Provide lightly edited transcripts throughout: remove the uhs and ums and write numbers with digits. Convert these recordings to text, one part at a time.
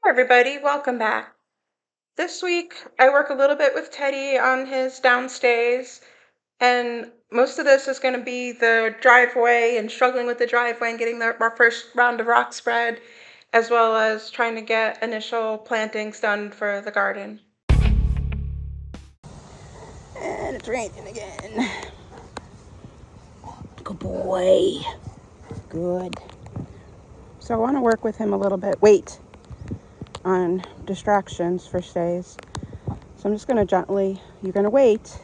Everybody, welcome back. This week, I work a little bit with Teddy on his downstays, and most of this is going to be the driveway and struggling with the driveway and getting our first round of rock spread, as well as trying to get initial plantings done for the garden. And it's raining again. Good boy. Good. So I want to work with him a little bit. Wait. On distractions for stays. So I'm just going to gently, you're going to wait.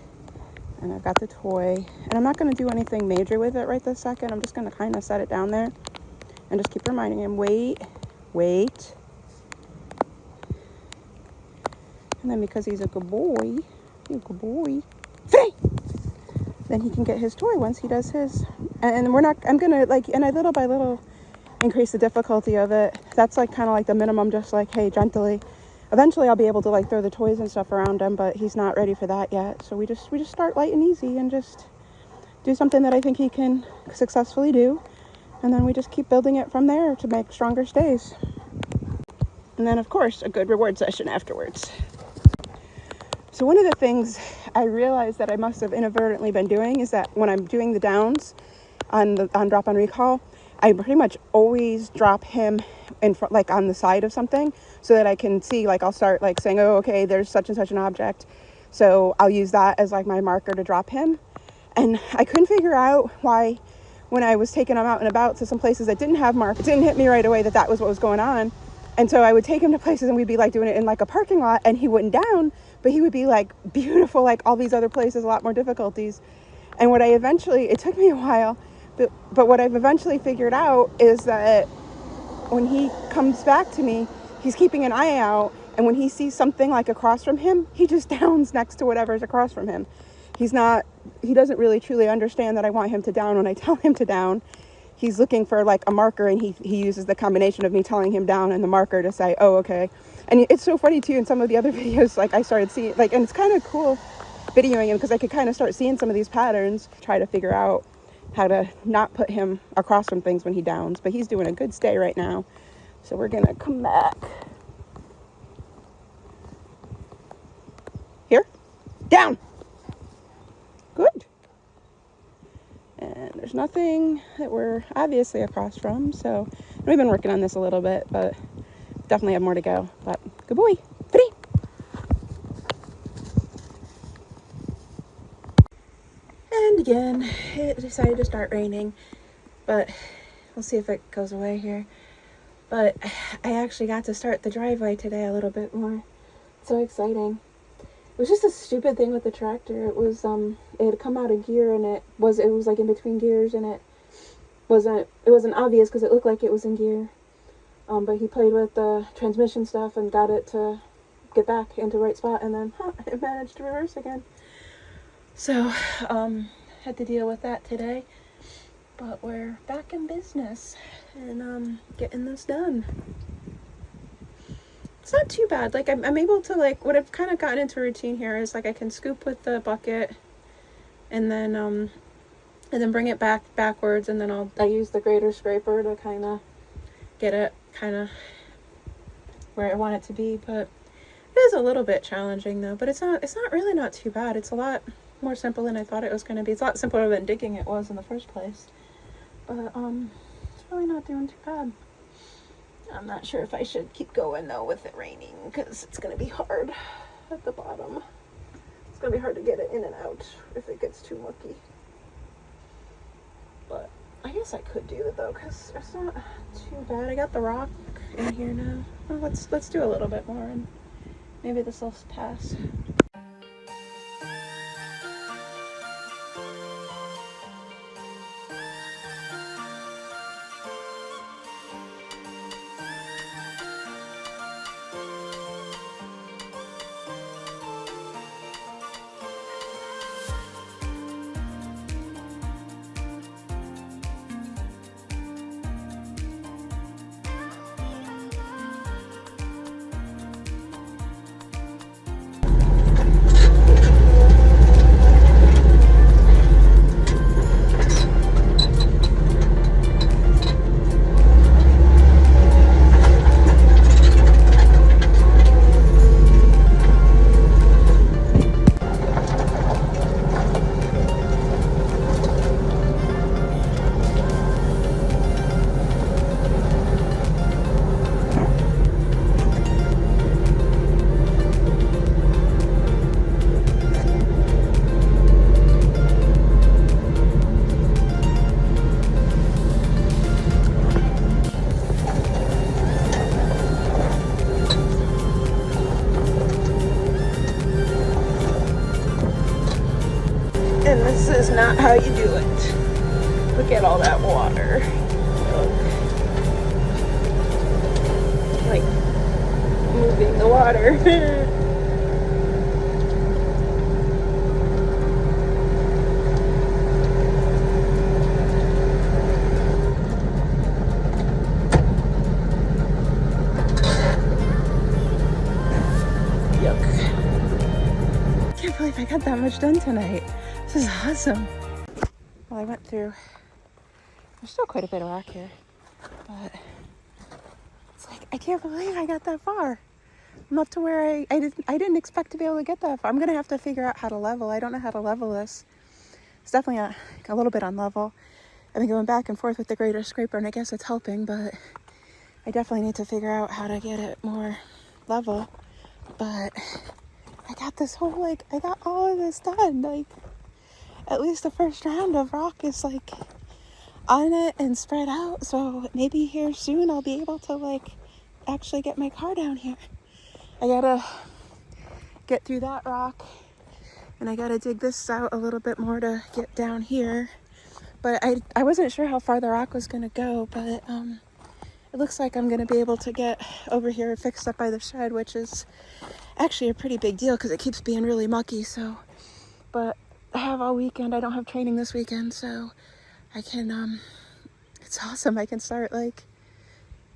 And I've got the toy. And I'm not going to do anything major with it right this second. I'm just going to kind of set it down there. And just keep reminding him, wait. And then because he's a good boy, then he can get his toy once he does his. And I'm going to and I little by little increase the difficulty of it. That's like kind of like the minimum, just like, hey, gently. Eventually I'll be able to like throw the toys and stuff around him, but he's not ready for that yet. So we just start light and easy and just do something that I think he can successfully do. And then we just keep building it from there to make stronger stays. And then of course a good reward session afterwards. So one of the things I realized that I must have inadvertently been doing is that when I'm doing the downs on drop on recall, I pretty much always drop him in front, like on the side of something, so that I can see, like I'll start like saying, oh, okay, there's such and such an object. So I'll use that as like my marker to drop him. And I couldn't figure out why when I was taking him out and about to some places that didn't have markers, it didn't hit me right away that was what was going on. And so I would take him to places and we'd be like doing it in like a parking lot and he wouldn't down, but he would be like beautiful, like all these other places, a lot more difficulties. And it took me a while, but what I've eventually figured out is that when he comes back to me, he's keeping an eye out, and when he sees something like across from him, he just downs next to whatever's across from him. He doesn't really truly understand that I want him to down when I tell him to down. He's looking for like a marker, and he uses the combination of me telling him down and the marker to say, oh, okay. And it's so funny too, in some of the other videos, like I started seeing, like, and it's kind of cool videoing him because I could kind of start seeing some of these patterns, try to figure out how to not put him across from things when he downs. But he's doing a good stay right now. So we're going to come back. Here. Down. Good. And there's nothing that we're obviously across from. So we've been working on this a little bit, but definitely have more to go. But good boy. Free. And again, it decided to start raining, but we'll see if it goes away here. But I actually got to start the driveway today a little bit more. So exciting. It was just a stupid thing with the tractor. It had come out of gear, and it was like in between gears, and it wasn't obvious because it looked like it was in gear. But he played with the transmission stuff and got it to get back into the right spot, and then it managed to reverse again. So, had to deal with that today, but we're back in business and getting this done. It's not too bad. Like I'm able to, like, what I've kind of gotten into routine here is like I can scoop with the bucket and then bring it backwards, and then I use the grater scraper to kind of get it kind of where I want it to be. But it is a little bit challenging though, but it's not really not too bad. It's a lot more simple than I thought it was going to be. It's a lot simpler than digging it was in the first place. But it's really not doing too bad. I'm not sure if I should keep going though with it raining, because it's going to be hard at the bottom. It's going to be hard to get it in and out if it gets too mucky. But I guess I could do it though, because it's not too bad. I got the rock in here now. Well, let's do a little bit more, and maybe this will pass. This is not how you do it. Look at all that water. Like moving the water. Yuck. I can't believe I got that much done tonight. This is awesome. Well, I went through, there's still quite a bit of rock here, but it's like, I can't believe I got that far. I'm up to where I didn't expect to be able to get that far. I'm going to have to figure out how to level. I don't know how to level this. It's definitely a little bit on level. I've been going back and forth with the grader scraper, and I guess it's helping, but I definitely need to figure out how to get it more level. But I got this whole, like, I got all of this done. Like, at least the first round of rock is, like, on it and spread out. So maybe here soon I'll be able to, like, actually get my car down here. I gotta get through that rock, and I gotta dig this out a little bit more to get down here. But I wasn't sure how far the rock was gonna go, but it looks like I'm gonna be able to get over here fixed up by the shed, which is actually a pretty big deal because it keeps being really mucky. So, but I have all weekend. I don't have training this weekend, so I can it's awesome. I can start like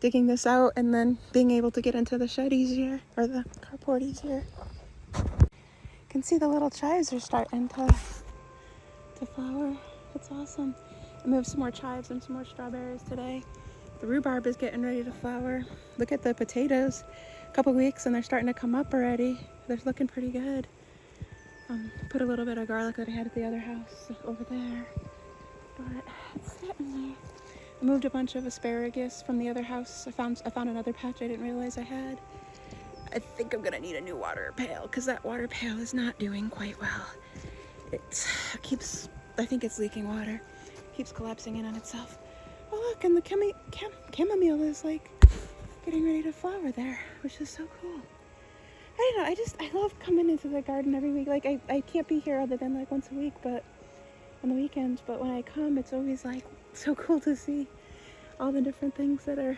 digging this out and then being able to get into the shed easier, or the carport easier. You can see the little chives are starting to flower. It's awesome. I moved some more chives and some more strawberries today. The rhubarb is getting ready to flower. Look at the potatoes. A couple weeks and they're starting to come up already. They're looking pretty good. Put a little bit of garlic that I had at the other house over there. But it's getting there. I moved a bunch of asparagus from the other house. I found another patch I didn't realize I had. I think I'm gonna need a new water pail because that water pail is not doing quite well. It keeps, I think it's leaking water. Keeps collapsing in on itself. Oh look, and the chamomile is like getting ready to flower there, which is so cool. I don't know, I love coming into the garden every week. Like I can't be here other than like once a week, but on the weekends, but when I come, it's always like so cool to see all the different things that are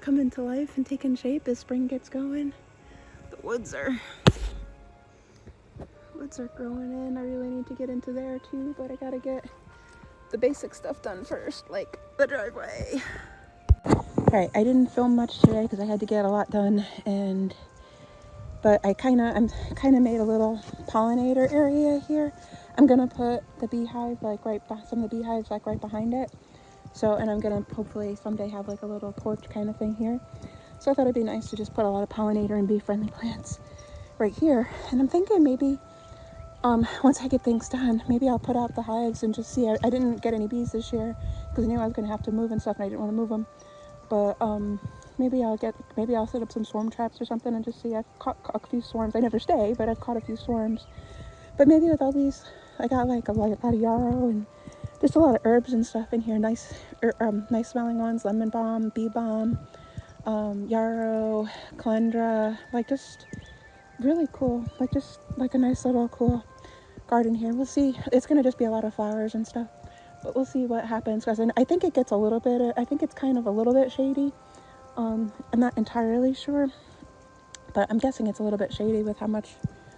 coming to life and taking shape as spring gets going. The woods are growing in. I really need to get into there too, but I gotta get the basic stuff done first, like the driveway. Alright, I didn't film much today because I had to get a lot done, but I'm kind of made a little pollinator area here. I'm gonna put the beehive like some of the beehives like right behind it. So, and I'm gonna hopefully someday have like a little porch kind of thing here. So I thought it'd be nice to just put a lot of pollinator and bee-friendly plants right here. And I'm thinking maybe once I get things done, maybe I'll put out the hives and just see. I didn't get any bees this year because I knew I was gonna have to move and stuff, and I didn't want to move them. But maybe I'll set up some swarm traps or something and just see. I've caught a few swarms. I never stay, but I've caught a few swarms. But maybe with all these, I got like a lot of yarrow and just a lot of herbs and stuff in here. Nice smelling ones: lemon balm, bee balm, yarrow, calendra. Like just really cool. Like just like a nice little cool garden here. We'll see. It's gonna just be a lot of flowers and stuff, but we'll see what happens. Because I think it gets a little bit. I think it's kind of a little bit shady. I'm not entirely sure, but I'm guessing it's a little bit shady with how much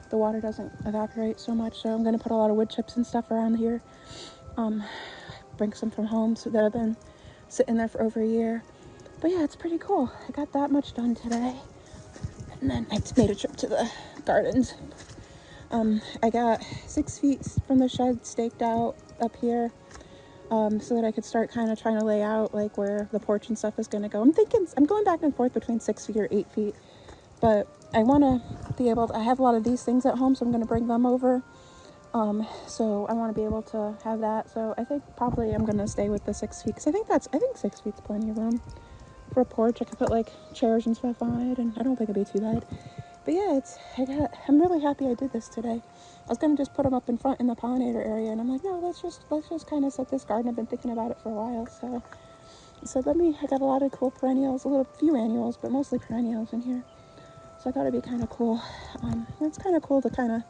the water doesn't evaporate so much. So I'm gonna put a lot of wood chips and stuff around here. Bring some from home so that I've been sitting there for over a year. But yeah, it's pretty cool. I got that much done today, and then I made a trip to the gardens. I got 6 feet from the shed staked out up here, so that I could start kind of trying to lay out like where the porch and stuff is going to go. I'm going back and forth between 6 feet or 8 feet, but I want to be able to, I have a lot of these things at home, so I'm going to bring them over. So I want to be able to have that. So I think probably I'm going to stay with the 6 feet, because I think 6 feet's plenty of room for a porch. I could put like chairs and stuff on it, and I don't think it'd be too bad. But yeah, I'm really happy I did this today. I was gonna just put them up in front in the pollinator area, and I'm like, no, let's just kind of set this garden. I've been thinking about it for a while, so I got a lot of cool perennials, a few annuals, but mostly perennials in here. So I thought it'd be kind of cool. It's kind of cool to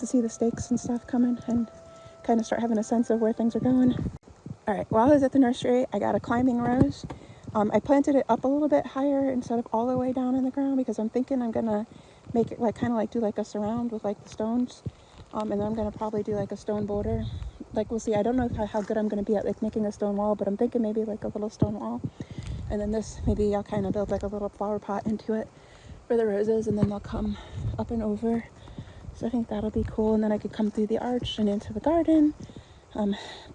see the stakes and stuff coming, and kind of start having a sense of where things are going. All right, while I was at the nursery, I got a climbing rose. I planted it up a little bit higher instead of all the way down in the ground because I'm thinking I'm gonna make it like kind of like do like a surround with like the stones, and then I'm gonna probably do like a stone border. Like we'll see. I don't know how good I'm gonna be at like making a stone wall, but I'm thinking maybe like a little stone wall, and then this maybe I'll kind of build like a little flower pot into it for the roses, and then they'll come up and over. So I think that'll be cool, and then I could come through the arch and into the garden.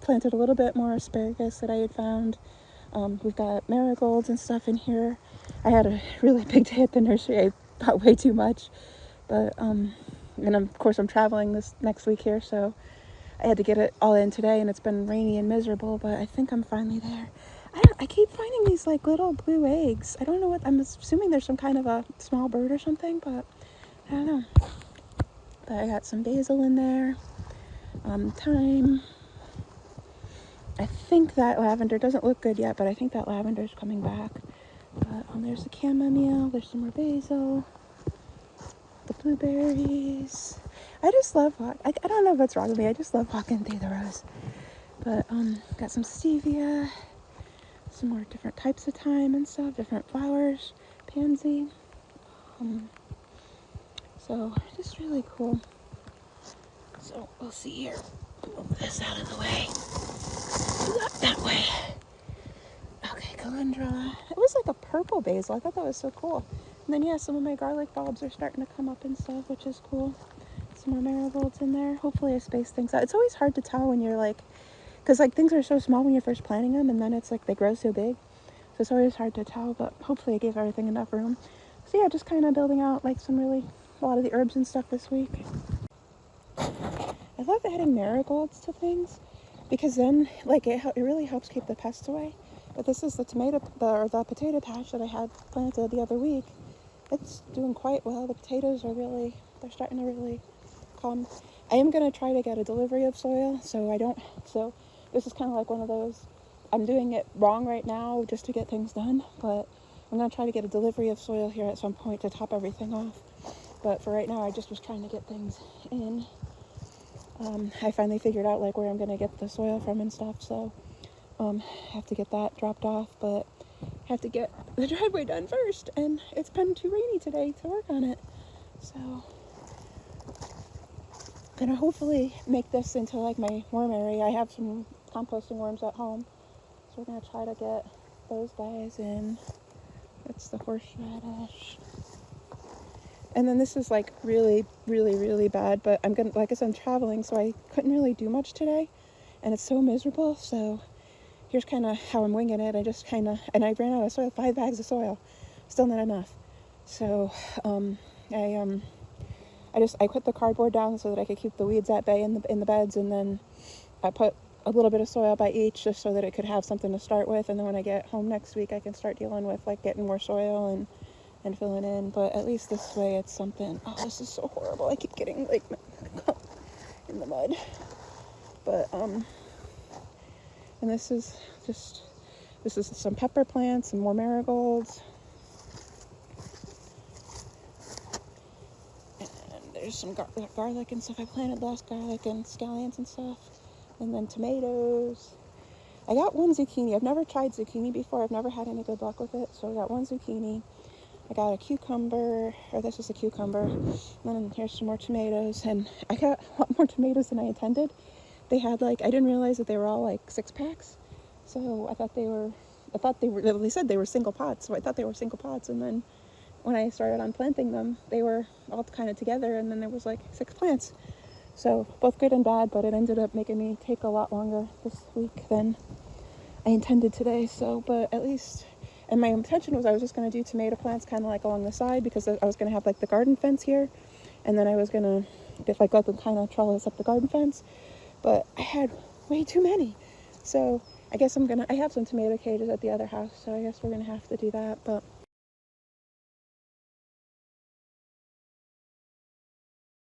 Planted a little bit more asparagus that I had found. We've got marigolds and stuff in here. I had a really big day at the nursery. I bought way too much, but and of course I'm traveling this next week here, so I had to get it all in today, and it's been rainy and miserable, but I think I'm finally there. I keep finding these like little blue eggs. I don't know what, I'm assuming there's some kind of a small bird or something, but I don't know. But I got some basil in there, thyme. I think that lavender doesn't look good yet, but I think that lavender is coming back. But there's the chamomile, there's some more basil, the blueberries. I just love I don't know what's wrong with me. I just love walking through the rows. But got some stevia, some more different types of thyme and stuff, different flowers, pansy. So just really cool. So we'll see here. Move this out of the way. Not that way. Okay, calendula. It was like a purple basil. I thought that was so cool. And then yeah, some of my garlic bulbs are starting to come up and stuff, which is cool. Some more marigolds in there. Hopefully I spaced things out. It's always hard to tell when you're like, because like things are so small when you're first planting them, and then it's like they grow so big. So it's always hard to tell, but hopefully I gave everything enough room. So yeah, just kind of building out like a lot of the herbs and stuff this week. I love adding marigolds to things because then like it really helps keep the pests away. But this is the potato patch that I had planted the other week. It's doing quite well. The potatoes they're starting to really come. I am going to try to get a delivery of soil, so this is kind of like one of those, I'm doing it wrong right now just to get things done, but I'm going to try to get a delivery of soil here at some point to top everything off. But for right now, I just was trying to get things in. I finally figured out like where I'm going to get the soil from and stuff, so I have to get that dropped off, but I have to get the driveway done first, and it's been too rainy today to work on it. So I'm gonna hopefully make this into like my worm area. I have some composting worms at home, so we're gonna try to get those guys in. That's the horseradish. And then this is like really, really, really bad, but like I said, I'm traveling, so I couldn't really do much today, and it's so miserable, so here's kind of how I'm winging it. And I ran out of soil, 5 bags of soil, still not enough. So I put the cardboard down so that I could keep the weeds at bay in the beds, and then I put a little bit of soil by each just so that it could have something to start with, and then when I get home next week I can start dealing with like getting more soil and filling in. But at least this way it's something. Oh, this is so horrible. I keep getting like in the mud. But and this is some pepper plants and more marigolds. And there's some garlic and stuff. I planted last garlic and scallions and stuff. And then tomatoes. I got one zucchini. I've never tried zucchini before. I've never had any good luck with it. So I got one zucchini. I got a cucumber, or this is a cucumber. And then here's some more tomatoes. And I got a lot more tomatoes than I intended. They had I didn't realize that they were all like 6-packs. So they said they were single pots. So I thought they were single pots. And then when I started on planting them, they were all kind of together. And then there was like 6 plants. So both good and bad, but it ended up making me take a lot longer this week than I intended today. So, but at least, and my intention was I was just going to do tomato plants kind of like along the side, because I was going to have like the garden fence here, and then I was going to get like let them kind of trellis up the garden fence, but I had way too many. So I guess I have some tomato cages at the other house, so I guess we're going to have to do that. But